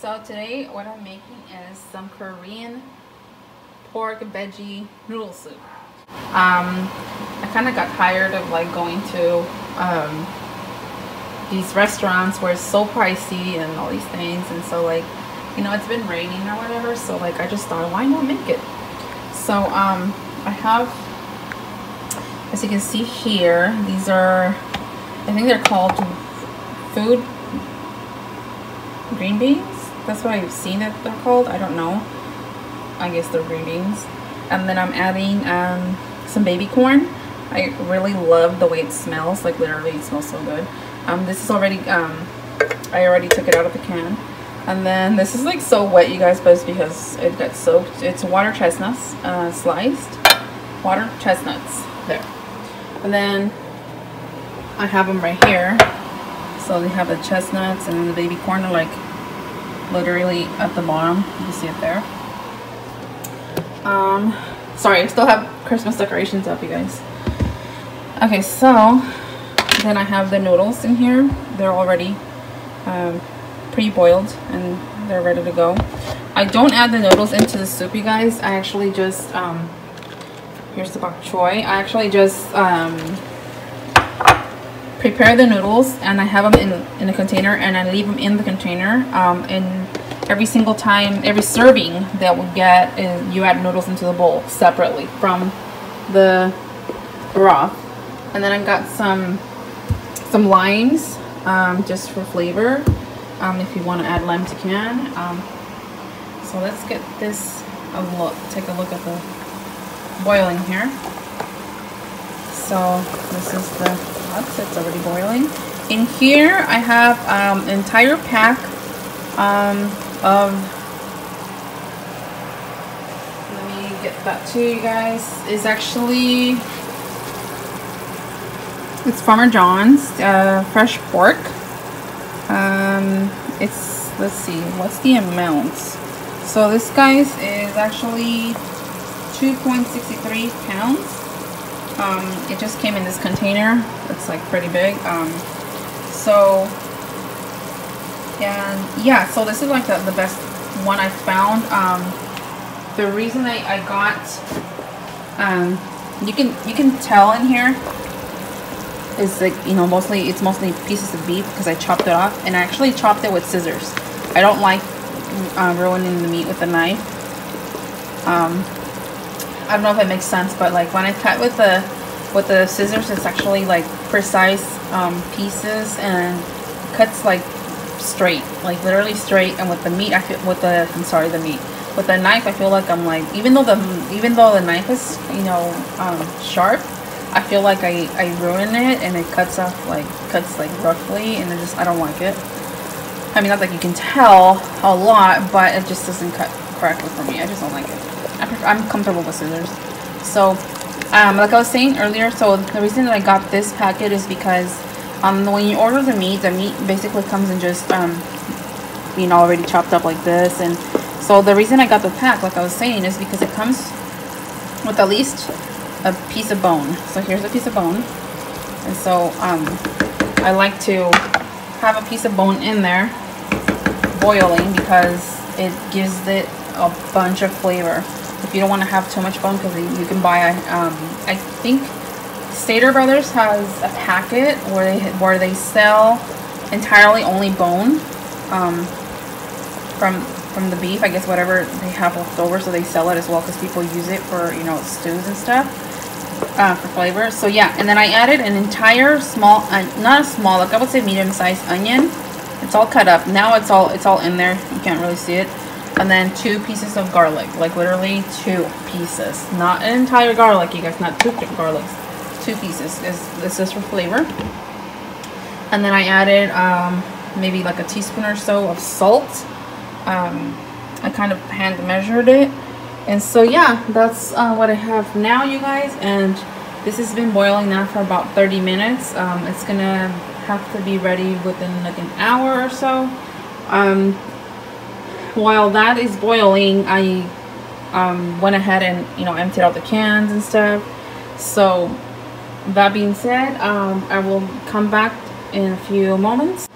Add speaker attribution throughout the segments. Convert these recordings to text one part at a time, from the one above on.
Speaker 1: So today what I'm making is some Korean pork veggie noodle soup. I kind of got tired of like going to these restaurants where it's so pricey and all these things, and so like, you know, it's been raining or whatever, so like I just thought, why not make it? So I have, as you can see here, these are, I think they're called food green beans. That's what I've seen that they're called. I don't know. I guess they're green beans. And then I'm adding some baby corn. I really love the way it smells. Like literally, it smells so good. This is already, I already took it out of the can. And then this is like so wet, you guys, but it's because it got soaked. It's water chestnuts, sliced water chestnuts. There. And then I have them right here. So they have the chestnuts and the baby corn are like literally at the bottom. You can see it there. Sorry, I still have Christmas decorations up, you guys. Okay, so then I have the noodles in here. They're already pre-boiled and they're ready to go. I don't add the noodles into the soup, you guys. I actually just here's the bok choy. I actually just prepare the noodles and I have them in a container, and I leave them in the container. And every single time, every serving that we get, you add noodles into the bowl separately from the broth. And then I got some limes just for flavor. If you want to add limes, you can. So let's get this a look. Take a look at the boiling here. So this is the box. It's already boiling. In here I have an entire pack of, let me get that to you guys, is actually, it's Farmer John's fresh pork. It's, let's see, what's the amount? So this, guys, is actually 2.63 pounds. It just came in this container. It's like pretty big. So, and yeah, so this is like the best one I found. The reason I got, you can tell in here is like, you know, it's mostly pieces of beef because I chopped it off, and I actually chopped it with scissors. I don't like ruining the meat with a knife. I don't know if it makes sense, but like when I cut with the scissors, it's actually like precise pieces and cuts like straight, like literally straight. And with the meat, I feel with the with the knife, I feel like I'm like, even though the knife is, you know, sharp, I feel like I ruin it, and it cuts like roughly, and I don't like it. I mean, not like you can tell a lot, but it just doesn't cut correctly for me. I just don't like it. I'm comfortable with scissors. So like I was saying earlier, so the reason that I got this packet is because when you order the meat basically comes in just you know, already chopped up like this. And so the reason I got the pack, like I was saying, is because it comes with at least a piece of bone. So here's a piece of bone, and so I like to have a piece of bone in there boiling because it gives it a bunch of flavor. If you don't want to have too much bone, because you can buy I think Stater Brothers has a packet where they sell entirely only bone from the beef, I guess, whatever they have left over, so they sell it as well because people use it for, you know, stews and stuff, for flavor. So yeah, and then I added an entire small, not a small, like I would say medium-sized onion. It's all cut up now. It's all in there. You can't really see it. And then 2 pieces of garlic, like literally 2 pieces, not an entire garlic, you guys, not 2 garlics, 2 pieces. This is for flavor. And then I added maybe like a teaspoon or so of salt. I kind of hand measured it, and so yeah, that's what I have now, you guys. And this has been boiling now for about 30 minutes. It's gonna have to be ready within like an hour or so. While that is boiling, I went ahead and, you know, emptied out the cans and stuff. So that being said, I will come back in a few moments.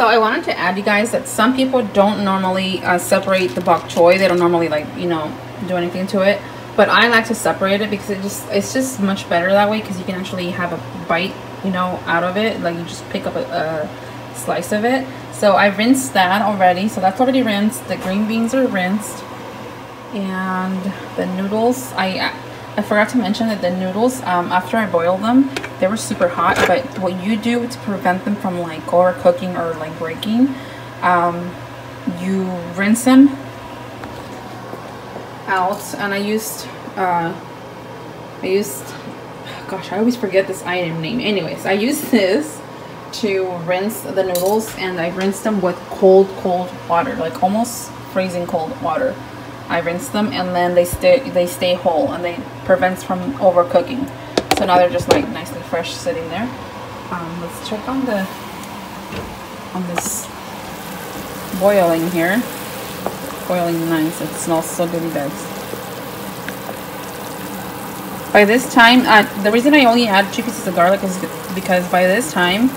Speaker 1: So I wanted to add, you guys, that some people don't normally separate the bok choy. They don't normally, like, you know, do anything to it. But I like to separate it because it's just much better that way, because you can actually have a bite, you know, out of it. Like, you just pick up a slice of it. So I rinsed that already. So that's already rinsed. The green beans are rinsed. And the noodles, I forgot to mention that the noodles, after I boiled them, they were super hot. But what you do to prevent them from like overcooking or like breaking, you rinse them out. And I used gosh, I always forget this item name. Anyways, I used this to rinse the noodles, and I rinsed them with cold water, like almost freezing cold water. I rinse them, and then they stay whole, and they prevents from overcooking. So now they're just like nicely fresh sitting there. Let's check on this boiling here. Boiling nice. It smells so good, you guys. By this time, the reason I only add 2 pieces of garlic is because by this time,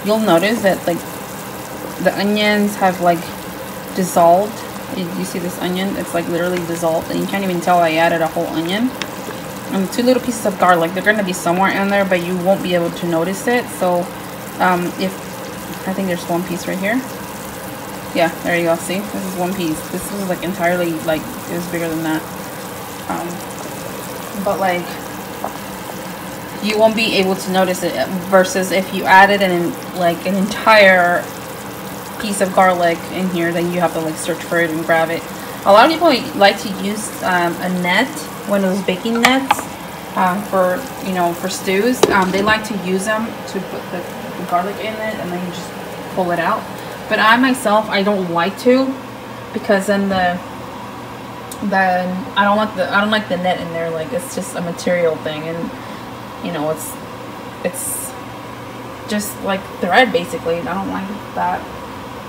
Speaker 1: you'll notice that like the onions have like dissolved. You see this onion? It's like literally dissolved, and you can't even tell I added a whole onion. And 2 little pieces of garlic, they're going to be somewhere in there, but you won't be able to notice it. So I think there's 1 piece right here. Yeah, there you go. See, this is 1 piece. This is like entirely, like, it was bigger than that. But like, you won't be able to notice it, versus if you added like an entire piece of garlic in here, then you have to like search for it and grab it. A lot of people like to use a net, one of those baking nets, for, you know, for stews. They like to use them to put the garlic in it, and then you just pull it out. But I myself, I don't like to, because then I don't like the net in there. Like, it's just a material thing, and you know, it's just like thread basically. I don't like that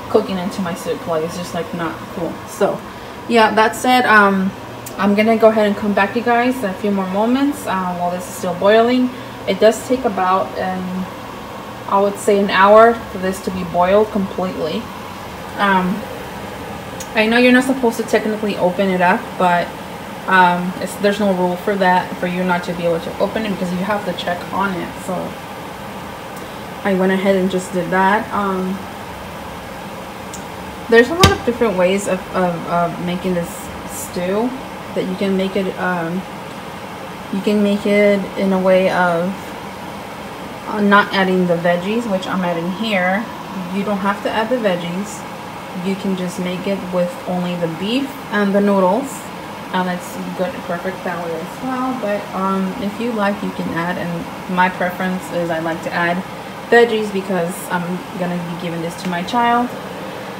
Speaker 1: cooking into my soup. Like, it's just like not cool. So yeah, that said, I'm gonna go ahead and come back to you guys in a few more moments while this is still boiling. It does take about I would say an hour for this to be boiled completely. I know you're not supposed to technically open it up, but there's no rule for that, for you not to be able to open it, because you have to check on it. So I went ahead and just did that. There's a lot of different ways of making this stew that you can make it. You can make it in a way of not adding the veggies, which I'm adding here. You don't have to add the veggies. You can just make it with only the beef and the noodles, and it's good, perfect that way as well. But if you like, you can add, and my preference is I like to add veggies because I'm gonna be giving this to my child.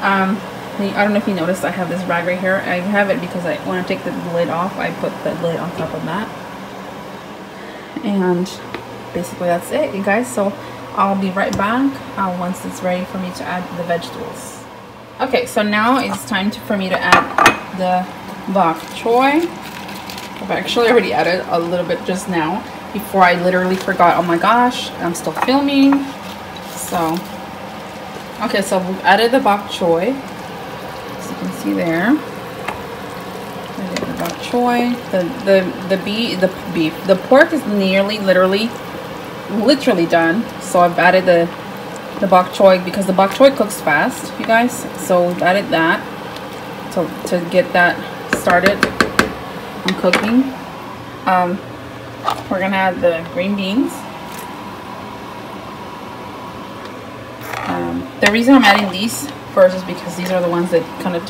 Speaker 1: I don't know if you noticed, I have this rag right here. I have it because when I take the lid off, I put the lid on top of that. And basically that's it, you guys. So I'll be right back once it's ready for me to add the vegetables. Okay, so now it's time for me to add the bok choy. I've actually already added a little bit just now before I literally forgot. Oh my gosh, I'm still filming. So okay, so we've added the bok choy, as you can see there. I did the bok choy. The pork is nearly literally done. So I've added the bok choy because the bok choy cooks fast, you guys. So we've added that to get that started on cooking. We're gonna add the green beans. The reason I'm adding these first is because these are the ones that kind of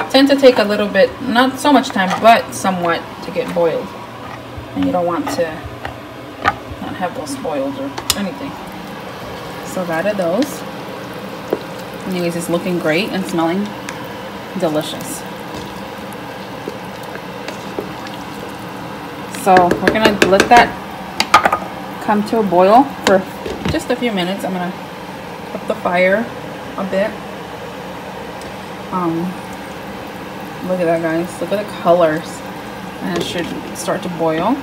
Speaker 1: tend to take a little bit, not so much time, but somewhat to get boiled. And you don't want to not have those boiled or anything. So I've added those. Anyways, it's looking great and smelling delicious. So we're gonna let that come to a boil for just a few minutes. I'm gonna up the fire a bit. Look at that, guys. Look at the colors. And it should start to boil.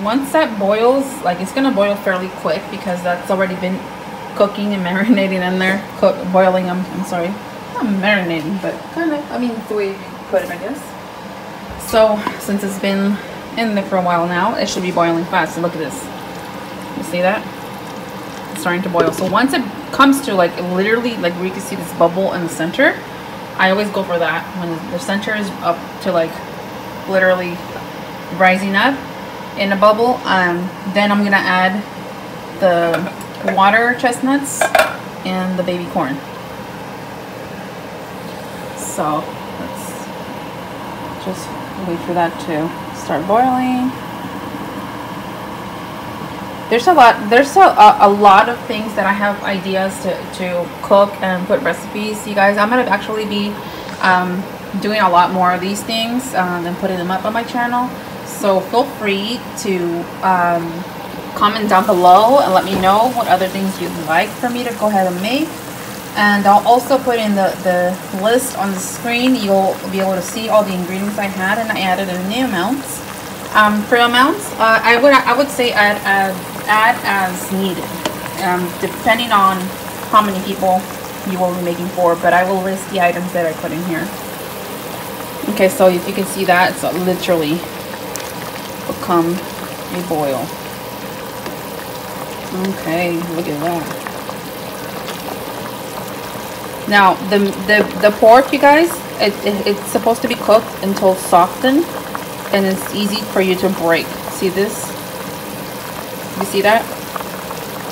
Speaker 1: Once that boils, like, it's gonna boil fairly quick because that's already been cooking and marinating in there, boiling them. I'm sorry, not marinating, but kind of. I mean, the way you put it, I guess. So since it's been in there for a while now, it should be boiling fast. So look at this. You see that? It's starting to boil. So once it comes to like literally like where you can see this bubble in the center, I always go for that. When the center is up to like literally rising up in a bubble, then I'm gonna add the water chestnuts and the baby corn. So let's just wait for that to start boiling. There's a lot of things that I have ideas to cook and put recipes. You guys, I'm gonna actually be doing a lot more of these things and putting them up on my channel. So feel free to comment down below and let me know what other things you'd like for me to go ahead and make. And I'll also put in the list on the screen. You'll be able to see all the ingredients I had, and I added in new amounts. For amounts, I would say add as needed, depending on how many people you will be making for. But I will list the items that I put in here. Okay, so if you can see that, it's literally become a boil. Okay, look at that. Now the pork, you guys, it's supposed to be cooked until softened, and it's easy for you to break. See this? You see that?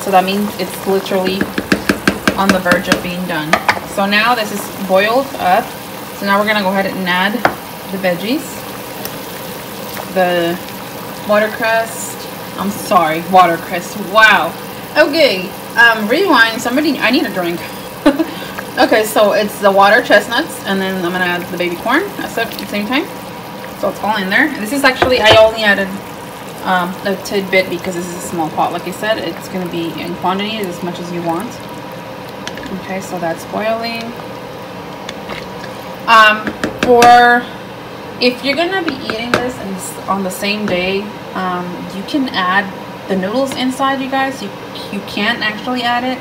Speaker 1: So that means it's literally on the verge of being done. So now this is boiled up. So now we're gonna go ahead and add the veggies, the watercress. I'm sorry, watercress. Wow. Okay. Rewind. Somebody. I need a drink. Okay, so it's the water chestnuts, and then I'm gonna add the baby corn at the same time. So it's all in there. And this is actually, I only added a tidbit because this is a small pot. Like I said, it's gonna be in quantity as much as you want. Okay, so that's boiling. If you're gonna be eating this on the same day, you can add the noodles inside, you guys. You can actually add it.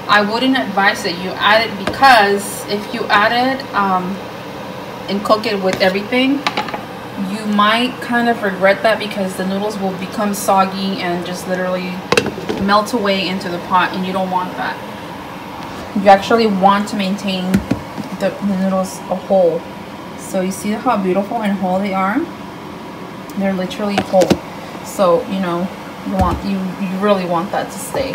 Speaker 1: I wouldn't advise that you add it, because if you add it and cook it with everything, you might kind of regret that, because the noodles will become soggy and just literally melt away into the pot, and you don't want that. You actually want to maintain the noodles whole. So you see how beautiful and whole they are? They're literally whole. So you know, you really want that to stay,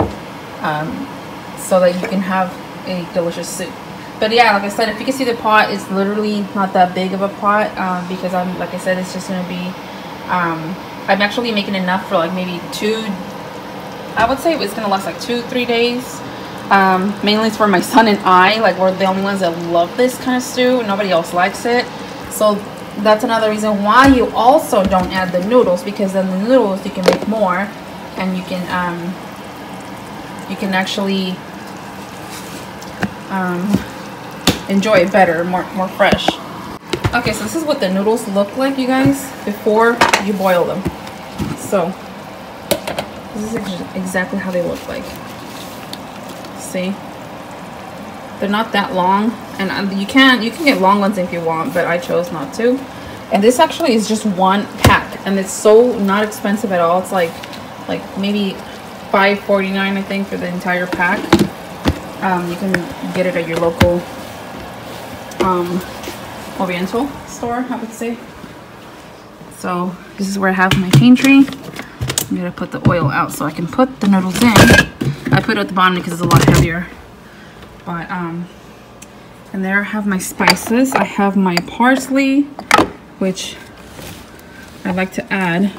Speaker 1: so that you can have a delicious soup. But yeah, like I said, if you can see, the pot is literally not that big of a pot, because like I said, it's just gonna be I'm actually making enough for like maybe I would say it's gonna last like 2-3 days. Mainly it's for my son and I. Like, we're the only ones that love this kind of stew. Nobody else likes it. So that's another reason why you also don't add the noodles, because then the noodles you can make more, and you can actually enjoy it better, more fresh. Okay, so this is what the noodles look like, you guys, before you boil them. So this is exactly how they look like. See, they're not that long, and you can get long ones if you want, but I chose not to. And this actually is just one pack, and it's so not expensive at all. It's like maybe $5.49, I think, for the entire pack. You can get it at your local Oriental store, I would say. So this is where I have my pantry. I'm gonna put the oil out so I can put the noodles in. I put it at the bottom because it's a lot heavier. But and there I have my spices. I have my parsley, which I like to add,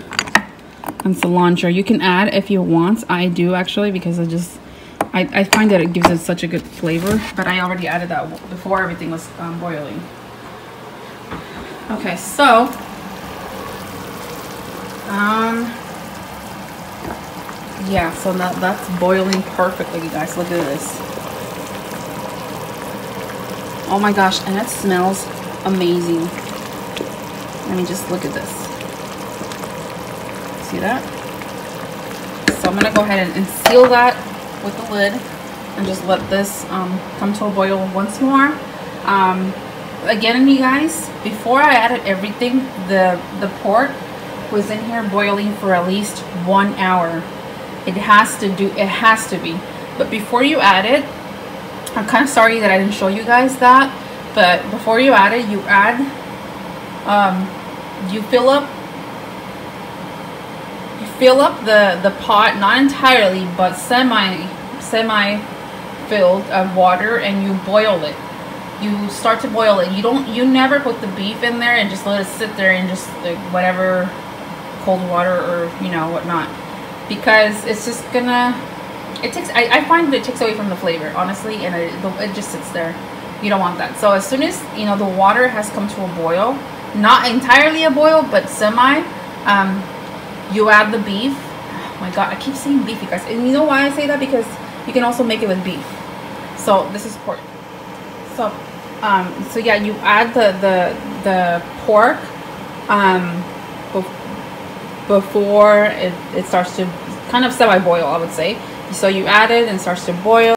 Speaker 1: and cilantro. You can add if you want. I do actually, because I find that it gives it such a good flavor. But I already added that before everything was boiling. Okay, so yeah, so that's boiling perfectly, you guys. Look at this. Oh my gosh, and it smells amazing. Let me just look at this. See that? So I'm gonna go ahead and seal that with the lid, and just let this come to a boil once more. Again, you guys, before I added everything, the pork was in here boiling for at least 1 hour. It has to be. But before you add it, I'm kind of sorry that I didn't show you guys that, but before you add it, you fill up the pot, not entirely, but semi filled of water, and you boil it. You start to boil it. You never put the beef in there and just let it sit there and just like whatever cold water or whatnot, because it's just gonna, I find that it takes away from the flavor, honestly, and it just sits there. You don't want that. So as soon as the water has come to a boil, not entirely a boil, but semi, you add the beef. Oh my god, I keep saying beef, you guys, and you know why I say that? Because you can also make it with beef. So this is pork. So so yeah, you add the pork before it starts to kind of semi-boil, I would say. So you add it and it starts to boil.